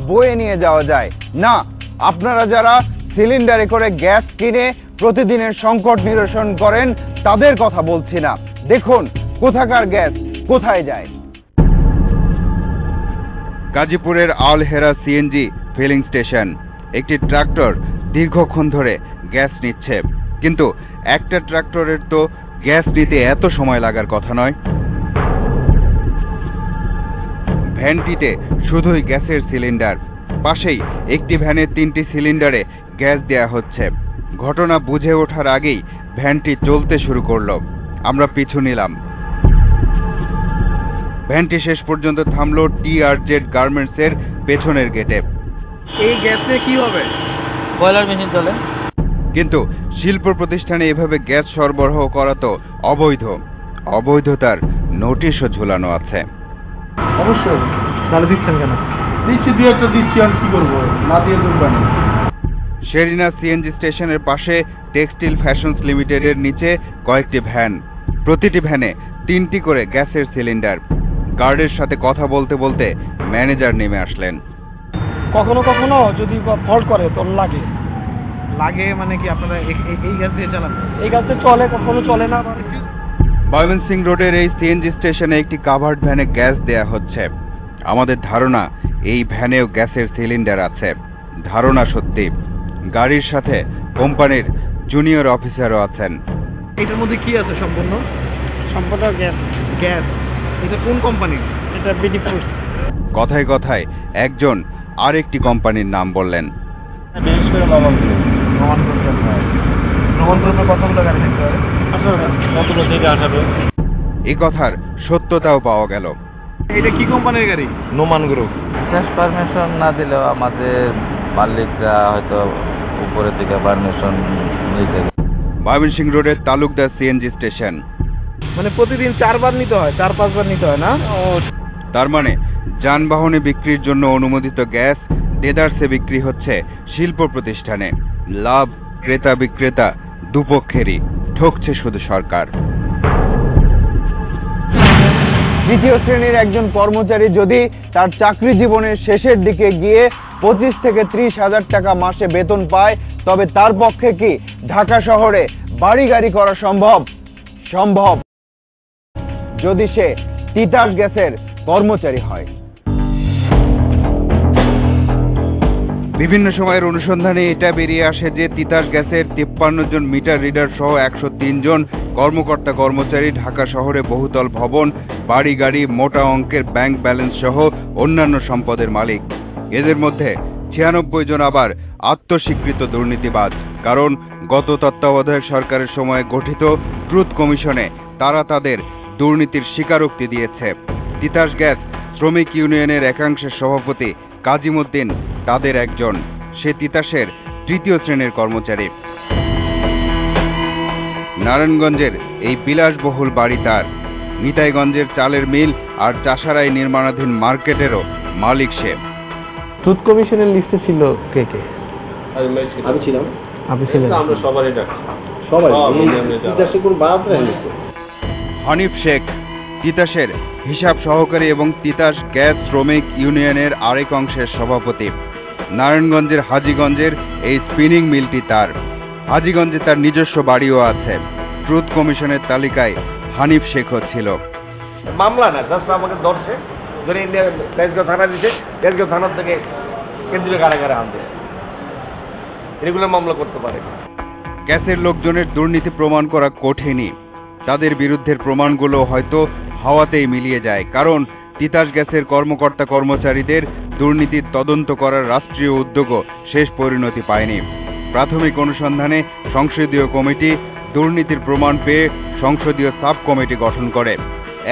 বয়ে নিয়ে যাওয়া যায় না। আপনারা যারা সিলিন্ডারে করে গ্যাস কিনে প্রতিদিনের সংকট নিরসন করেন তাদের কথা বলছি না। দেখুন কোথাকার গ্যাস কোথায় যায়। গাজীপুরের আল হেরা সিএনজি ফিলিং স্টেশন। একটি ট্রাক্টর দীর্ঘক্ষণ ধরে গ্যাস নিচ্ছে, কিন্তু একটা ট্রাক্টরের তো গ্যাস নিতে এত সময় লাগার কথা নয়। ভ্যানটিতে শুধুই গ্যাসের সিলিন্ডার, পাশেই একটি ভ্যানে 3টি সিলিন্ডারে গ্যাস দেয়া হচ্ছে। ঘটনা বুঝে ওঠার আগেই ভ্যানটি চলতে শুরু করলো। আমরা পিছু নিলাম। ভ্যানটি শেষ পর্যন্ত থামলো TRZ গার্মেন্টসের পেছনের গেটে। এই গ্যাসে কি হবে? বয়লার মেশিন চলে। কিন্তু শিল্প প্রতিষ্ঠানে এভাবে গ্যাস সরবরাহ করা তো অবৈধ। অবৈধতার নোটিশও ঝুলানো আছে। অবশ্যই। তাহলে দিচ্ছেন কেন? দিচ্ছি আমি কি করবো, না দিয়ে দুর্বা নেই। শেরিনা সিএনজি স্টেশনের পাশে টেক্সটাইল ফ্যাশনস লিমিটেডের নিচে কয়েকটি ভ্যান, প্রতিটি ভ্যানে 3টি করে গ্যাসের সিলিন্ডার। গার্ডের সাথে কথা বলতে বলতে ম্যানেজার নেমে আসলেন। কখনো কখনো যদি ফল্ট করে তো লাগে মানে কি আপনারা এই গ্যাস দিয়ে চালান? এই গ্যাসে চলে, কখনো চলে না। ময়মনসিংহ রোডের এই সিএনজি স্টেশনে একটি কাভার্ড ভ্যানে গ্যাস দেয়া হচ্ছে। আমাদের ধারণা এই ভ্যানেও গ্যাসের সিলিন্ডার আছে। ধারণা সত্যি, গাড়ির সাথে কোম্পানির জুনিয়র অফিসারও আছেন। এটার মধ্যে কি আছে? সম্পূর্ণ গ্যাস। গ্যাস এটা কোন কোম্পানি? এটা বিডি ফুড। কথায় কথায় একজন আরেকটি কোম্পানির নাম বললেন। বিশেষ করে প্রমাণ করবে কতগুলো গাড়ি দেখতে হবে, কতগুলো থেকে আসাবে। এই কথার সত্যতাও পাওয়া গেল। এটা কি কোম্পানির গাড়ি? নোমান গ্রুপ। গ্যাস পারমিশন না দিলেও আমাদের মালিকরা হয়তো উপরের দিকে পারমিশন নিতে। ময়মনসিংহ রোডের তালুকদার সিএনজি স্টেশন। মানে প্রতিদিন 4বার নিতে হয়, 4-5 বার নিতে হয় না? তার মানে যানবাহনে বিক্রির জন্য অনুমোদিত গ্যাস দেদারসে বিক্রি হচ্ছে শিল্প প্রতিষ্ঠানে। লাভ ক্রেতা বিক্রেতা দুপক্ষেরই, ঠকছে শুধু সরকার। দ্বিতীয় শ্রেণীর একজন কর্মচারী যদি তার চাকরি জীবনের শেষের দিকে গিয়ে 25 থেকে 30 হাজার টাকা মাসে বেতন পায়, তবে তার পক্ষে কি ঢাকা শহরে বাড়ি গাড়ি করা সম্ভব? সম্ভব, যদি সে তিতাস গ্যাসের কর্মচারী হয়। বিভিন্ন সময়ের অনুসন্ধানে এটা বেরিয়ে আসে যে তিতাস গ্যাসের 53 জন মিটার রিডার সহ 103 জন কর্মকর্তা কর্মচারী ঢাকা শহরে বহুতল ভবন, বাড়ি গাড়ি, মোটা অঙ্কের ব্যাংক ব্যালেন্স সহ অন্যান্য সম্পদের মালিক। এদের মধ্যে 96 জন আবার আত্মস্বীকৃত দুর্নীতিবাজ। কারণ গত তত্ত্বাবধায়ক সরকারের সময় গঠিত ট্রুথ কমিশনে তারা তাদের দুর্নীতির স্বীকারোক্তি দিয়েছে। তিতাস গ্যাস শ্রমিক ইউনিয়নের একাংশের সভাপতি কাজিমউদ্দিন তাদের একজন। সে তিতাসের 3য় শ্রেণীর কর্মচারী। নারায়ণগঞ্জের এই বিলাসবহুল বাড়ি তার। নিতাইগঞ্জের চালের মিল আর চাষারাই নির্মাণাধীন মার্কেটেরও মালিক সে। ট্রুথ কমিশনের লিস্টে ছিল কে কে? আমি ছিলাম। আপনি ছিলেন? আমরা সবারই ডাকছি, সবাই। তিতাসে কোন বাদ নেই। হানিফ শেখ তিতাসের হিসাব সহকারী এবং তিতাস গ্যাস শ্রমিক ইউনিয়নের আরেক অংশের সভাপতি। নারায়ণগঞ্জের হাজীগঞ্জের এই স্পিনিং মিলটি তার। হাজীগঞ্জে তার নিজস্ব বাড়িও আছে। ট্রুথ কমিশনের তালিকায় হানিফ শেখও ছিল। মামলা না, জাস্ট আমাকে ধরছে, ধরে ইন্ডিয়া তেজগাঁও থানা দিছে, তেজগাঁও থানার থেকে কেন্দ্রীয় কারাগারে আনবে। রেগুলার মামলা করতে পারে। গ্যাসের লোকজনের দুর্নীতি প্রমাণ করা কঠিনই। তাদের বিরুদ্ধের প্রমাণগুলো হয়তো হাওয়াতেই মিলিয়ে যায়। কারণ তিতাস গ্যাসের কর্মকর্তা কর্মচারীদের দুর্নীতির তদন্ত করার রাষ্ট্রীয় উদ্যোগও শেষ পরিণতি পায়নি। প্রাথমিক অনুসন্ধানে সংসদীয় কমিটি দুর্নীতির প্রমাণ পেয়ে সংসদীয় সাব কমিটি গঠন করে।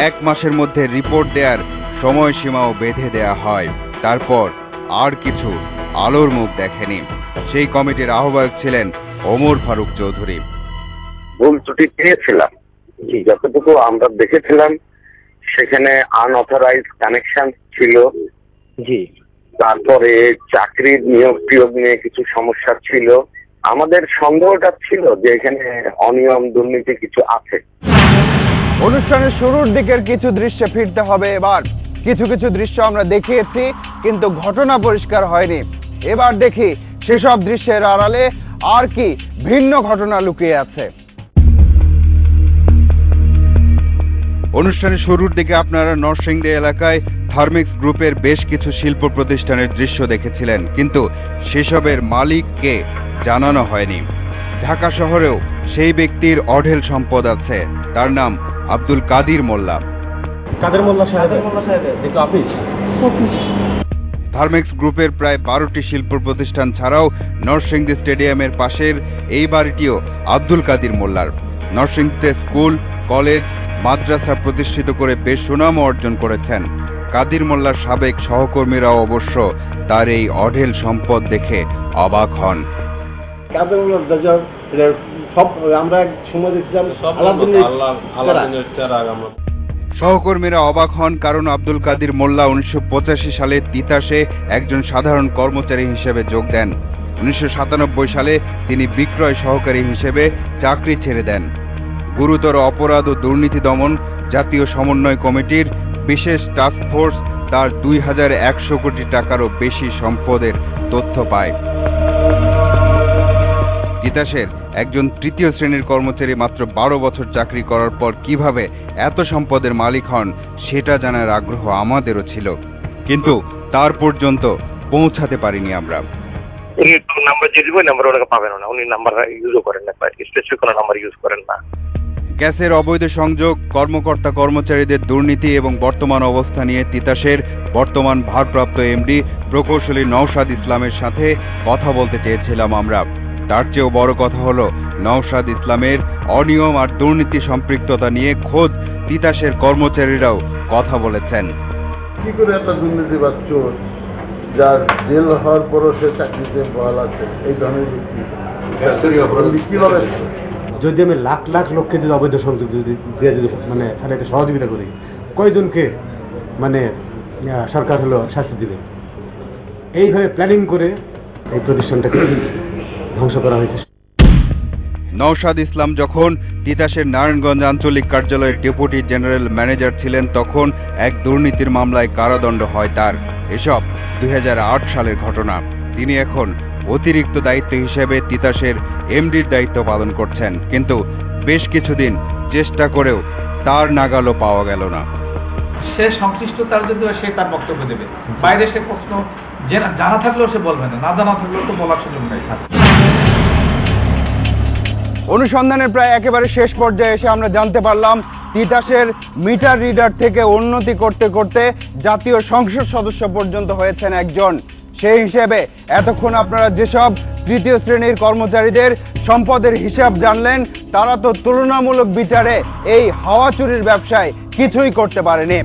1 মাসের মধ্যে রিপোর্ট দেওয়ার সময়সীমাও বেঁধে দেয়া হয়। তারপর আর কিছু আলোর মুখ দেখেনি। সেই কমিটির আহ্বায়ক ছিলেন ওমর ফারুক চৌধুরী। ভুল ত্রুটি পেয়েছিলাম, যতটুকু আমরা দেখেছিলাম সেখানে আনঅথরাইজড কানেকশন ছিল। জি। তারপরে চাকরির নিয়োগ টিয়োগ নিয়ে কিছু সমস্যা ছিল। আমাদের সন্দেহটা ছিল যে এখানে অনিয়ম দুর্নীতি কিছু আছে। অনুষ্ঠানের শুরুর দিকের কিছু দৃশ্যে ফিরতে হবে এবার। কিছু কিছু দৃশ্য আমরা দেখিয়েছি, কিন্তু ঘটনা পরিষ্কার হয়নি। এবার দেখি সেসব দৃশ্যের আড়ালে আর কি ভিন্ন ঘটনা লুকিয়ে আছে। অনুষ্ঠানের শুরুর দিকে আপনারা নরসিংদী এলাকায় থার্মিক্স গ্রুপের বেশ কিছু শিল্প প্রতিষ্ঠানের দৃশ্য দেখেছিলেন, কিন্তু সেসবের মালিককে জানানো হয়নি। ঢাকা শহরেও সেই ব্যক্তির অঢেল সম্পদ আছে, তার নাম আব্দুল কাদির মোল্লা। থার্মিক্স গ্রুপের প্রায় 12টি শিল্প প্রতিষ্ঠান ছাড়াও নরসিংদী স্টেডিয়ামের পাশের এই বাড়িটিও আব্দুল কাদির মোল্লার। নরসিংদীতে স্কুল, কলেজ, মাদ্রাসা প্রতিষ্ঠিত করে বেশ সুনাম অর্জন করেছেন। কাদির মোল্লার সাবেক সহকর্মীরাও অবশ্য তার এই অঢেল সম্পদ দেখে অবাক হন। সহকর্মীরা অবাক হন কারণ আব্দুল কাদির মোল্লা 1985 সালে তিতাসে একজন সাধারণ কর্মচারী হিসেবে যোগ দেন। 1997 সালে তিনি বিক্রয় সহকারী হিসেবে চাকরি ছেড়ে দেন। গুরুতর অপরাধ ও দুর্নীতি দমন জাতীয় সমন্বয় কমিটির বিশেষ টাস্ক ফোর্স তার 2100 কোটি টাকারও বেশি সম্পদের তথ্য পায়। তিতাসের একজন তৃতীয় শ্রেণীর কর্মচারী মাত্র 12 বছর চাকরি করার পর কিভাবে এত সম্পদের মালিক হন সেটা জানার আগ্রহ আমাদেরও ছিল, কিন্তু তার পর্যন্ত পৌঁছাতে পারিনি আমরা। উনি নাম্বার দিয়ে দিব, নাম্বার ওনাকে পাবেন না, উনি নাম্বার ইউজও করেন না, স্পেসিফিক কোনো নাম্বার ইউজ করেন না। গ্যাসের অবৈধ সংযোগ, কর্মকর্তা কর্মচারীদের দুর্নীতি এবং বর্তমান অবস্থা নিয়ে তিতাসের বর্তমান ভারপ্রাপ্ত এমডি প্রকৌশলী নওশাদ ইসলামের সাথে কথা বলতে চেয়েছিলাম আমরা। তার চেয়েও বড় কথা হলো নওশাদ ইসলামের অনিয়ম আর দুর্নীতি সম্পৃক্ততা নিয়ে খোদ তিতাসের কর্মচারীরাও কথা বলেছেন। কি করে একটা দুর্নীতিবাদ চোর যার জেল হওয়ার পরও সে চাকরিতে বহাল আছে, এই ধরনের ব্যক্তি কিভাবে? যদি আমি লাখ লাখ লোককে যদি অবৈধ সংযোগ যদি মানে একটা সহযোগিতা করি, কয়জনকে মানে সরকার হলো শাস্তি দিবে? এইভাবে প্ল্যানিং করে এই প্রতিষ্ঠানটাকে ধ্বংস করা হয়েছে। নওশাদ ইসলাম যখন তিতাসের নারায়ণগঞ্জ আঞ্চলিক কার্যালয়ের ডেপুটি জেনারেল ম্যানেজার ছিলেন তখন এক দুর্নীতির মামলায় কারাদণ্ড হয় তার। এসব 2008 সালের ঘটনা। তিনি এখন অতিরিক্ত দায়িত্ব হিসেবে তিতাসের এমডির দায়িত্ব পালন করছেন, কিন্তু বেশ কিছুদিন চেষ্টা করেও তার নাগালও পাওয়া গেল না। সে সংশ্লিষ্ট তার যদি সে তার বক্তব্য দেবে, বাইরে সে প্রশ্ন জানা থাকলেও সে বলবে না, না জানা থাকলেও তো বলার সুযোগ নেই। অনুসন্ধানের প্রায় একেবারে শেষ পর্যায়ে এসে আমরা জানতে পারলাম তিতাসের মিটার রিডার থেকে উন্নতি করতে করতে জাতীয় সংসদ সদস্য পর্যন্ত হয়েছেন একজন। সেই হিসেবে এতক্ষণ আপনারা যেসব তৃতীয় শ্রেণীর কর্মচারীদের সম্পদের হিসাব জানলেন, তারা তো তুলনামূলক বিচারে এই হাওয়া চুরির ব্যবসায় কিছুই করতে পারেনি।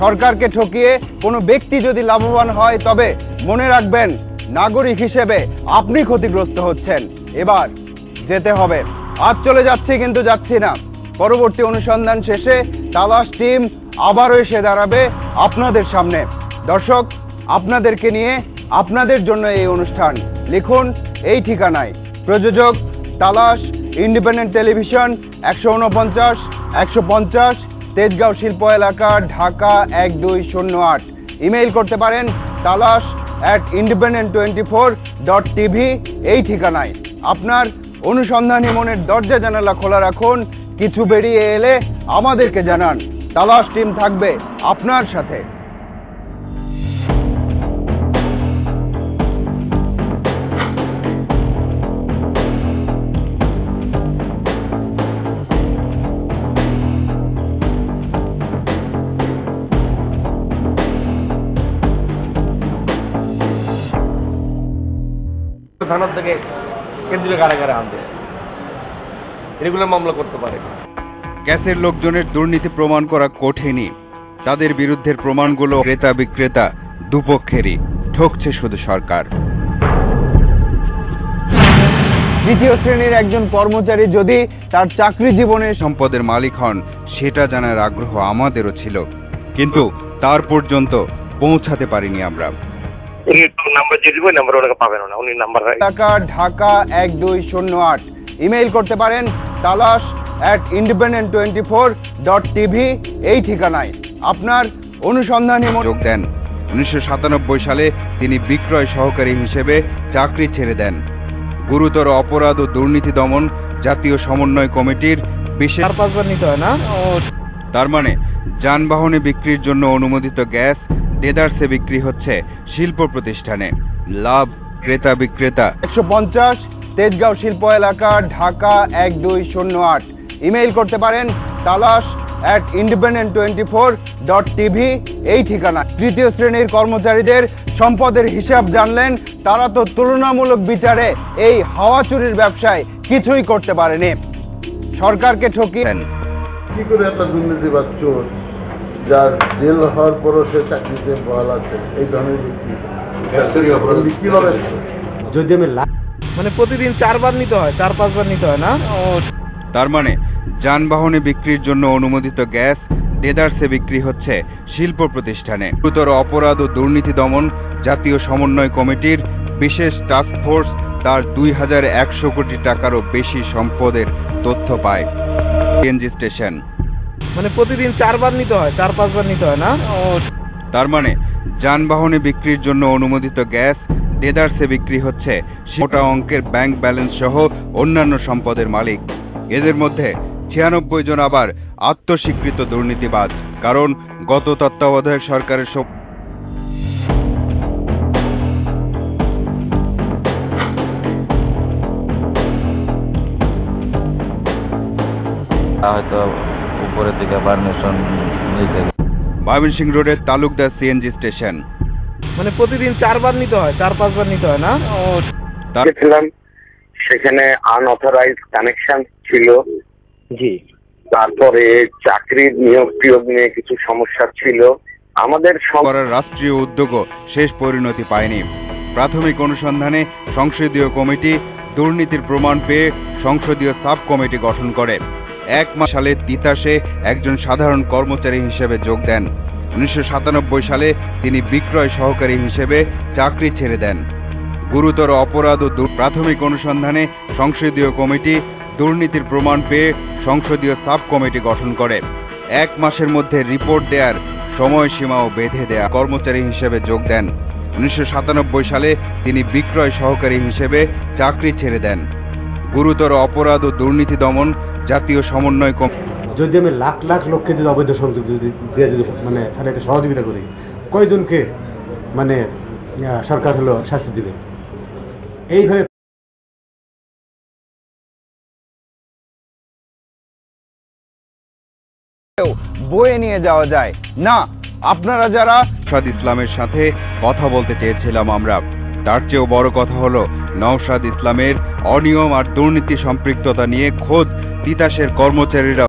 সরকারকে ঠকিয়ে কোনো ব্যক্তি যদি লাভবান হয় তবে মনে রাখবেন নাগরিক হিসেবে আপনি ক্ষতিগ্রস্ত হচ্ছেন। এবার যেতে হবে। আজ চলে যাচ্ছি, কিন্তু যাচ্ছি না। পরবর্তী অনুসন্ধান শেষে তালাশ টিম আবারও এসে দাঁড়াবে আপনাদের সামনে। দর্শক, আপনাদেরকে নিয়ে, আপনাদের জন্য এই অনুষ্ঠান। লিখুন এই ঠিকানায়। প্রযোজক তালাশ, ইন্ডিপেন্ডেন্ট টেলিভিশন, 149 150 তেজগাঁও শিল্প এলাকা, ঢাকা 1208। ইমেইল করতে পারেন talash@independent24.tv এই ঠিকানায়। আপনার অনুসন্ধানী মনের দরজা জানালা খোলা রাখুন। কিছু বেরিয়ে এলে আমাদেরকে জানান। তালাশ টিম থাকবে আপনার সাথে। থানার থেকে কেন্দ্রীয় কারাগারে আনবে, এগুলো মামলা করতে পারে। গ্যাসের লোকজনের দুর্নীতি প্রমাণ করা কঠিনই। তাদের বিরুদ্ধের প্রমাণগুলো ক্রেতা বিক্রেতা দুপক্ষেরই। ঠকছে শুধু সরকার। তৃতীয় শ্রেণীর একজন কর্মচারী যদি তার চাকরি জীবনে সম্পদের মালিক হন সেটা জানার আগ্রহ আমাদেরও ছিল, কিন্তু তার পর্যন্ত পৌঁছাতে পারিনি আমরা। উনি নাম্বার দিয়ে দিব, নাম্বার ওনাকে পাবেন না, উনি নাম্বার ঢাকা 1208। ইমেইল করতে পারেন talash@independent24.tv এই ঠিকানায়। আপনার অনুসন্ধানী যোগ দেন। 1997 সালে তিনি বিক্রয় সহকারী হিসেবে চাকরি ছেড়ে দেন। গুরুতর অপরাধ ও দুর্নীতি দমন জাতীয় সমন্বয় কমিটির বিশেষ 4-5 বার নিতে হয় না। তার মানে যানবাহনে বিক্রির জন্য অনুমোদিত গ্যাস দেদারসে বিক্রি হচ্ছে শিল্প প্রতিষ্ঠানে। লাভ ক্রেতা বিক্রেতা। 150 তেজগাঁও শিল্প এলাকা, ঢাকা 1208। ইমেইল করতে পারেন talash@independent24.tv এই ঠিকানা। তৃতীয় শ্রেণীর কর্মচারীদের সম্পদের হিসাব জানলেন, তারা তো তুলনামূলক বিচারে এই হাওয়া চুরির ব্যবসায় কিছুই করতে পারেনি। সরকারকে ঠকিয়েছেন। কি করে একটা দুর্নীতিবাদ চোর যার জেল হওয়ার পরও সে চাকরিতে বহাল আছে, এই ধরনের ব্যক্তি কিভাবে? যদি আমি মানে প্রতিদিন 4 বার নিতে হয়, 4-5 বার নিতে হয় না। তার মানে যানবাহনে বিক্রির জন্য অনুমোদিত গ্যাস দেদারসে বিক্রি হচ্ছে শিল্প প্রতিষ্ঠানে। গুরুতর অপরাধ ও দুর্নীতি দমন জাতীয় সমন্বয় কমিটির বিশেষ টাস্ক ফোর্স তার 2100 কোটি টাকারও বেশি সম্পদের তথ্য পায়। CNG station. মানে প্রতিদিন 4 বার নিতে হয়, 4-5 বার নিতে হয় না। তার মানে যানবাহনে বিক্রির জন্য অনুমোদিত গ্যাস দেদারসে বিক্রি হচ্ছে মোটা অঙ্কের ব্যাংক ব্যালেন্স সহ অন্যান্য সম্পদের মালিক। এদের মধ্যে 96 জন আবার আত্মস্বীকৃত দুর্নীতিবাজ। কারণ গত তত্ত্বাবধায়ক সরকারের হয়তো উপরের দিকে পারমিশন নিতে। ময়মনসিংহ রোডের তালুকদার সিএনজি স্টেশন। মানে প্রতিদিন 4 বার নিতে হয়, 4-5 বার নিতে হয় না। দেখলাম সেখানে আনঅথরাইজড কানেকশন ছিল। জি। তারপরে চাকরির নিয়োগ টিয়োগ নিয়ে কিছু সমস্যা ছিল। আমাদের করার রাষ্ট্রীয় উদ্যোগও শেষ পরিণতি পায়নি। প্রাথমিক অনুসন্ধানে সংসদীয় কমিটি দুর্নীতির প্রমাণ পেয়ে সংসদীয় সাব কমিটি গঠন করে। 1 মাস সালে তিতাসে একজন সাধারণ কর্মচারী হিসেবে যোগ দেন। 1997 সালে তিনি বিক্রয় সহকারী হিসেবে চাকরি ছেড়ে দেন। গুরুতর অপরাধ ও প্রাথমিক অনুসন্ধানে সংসদীয় কমিটি দুর্নীতির প্রমাণ পেয়ে সংসদীয় সাব কমিটি গঠন করে। 1 মাসের মধ্যে রিপোর্ট দেওয়ার সময়সীমাও বেঁধে দেয়া কর্মচারী হিসেবে যোগ দেন। 1997 সালে তিনি বিক্রয় সহকারী হিসেবে চাকরি ছেড়ে দেন। গুরুতর অপরাধ ও দুর্নীতি দমন জাতীয় সমন্বয় যদি আমি লাখ লাখ লোককে যদি অবৈধ সংযোগ যদি মানে তাদেরকে সহযোগিতা করি, কয়জনকে মানে সরকার হলো শাস্তি দিবে? এইভাবে বয়ে নিয়ে যাওয়া যায় না। আপনারা যারা নওশাদ ইসলামের সাথে কথা বলতে চেয়েছিলাম আমরা, তার চেয়েও বড় কথা হলো নওশাদ ইসলামের অনিয়ম আর দুর্নীতি সম্পৃক্ততা নিয়ে খোদ তিতাসের কর্মচারীরা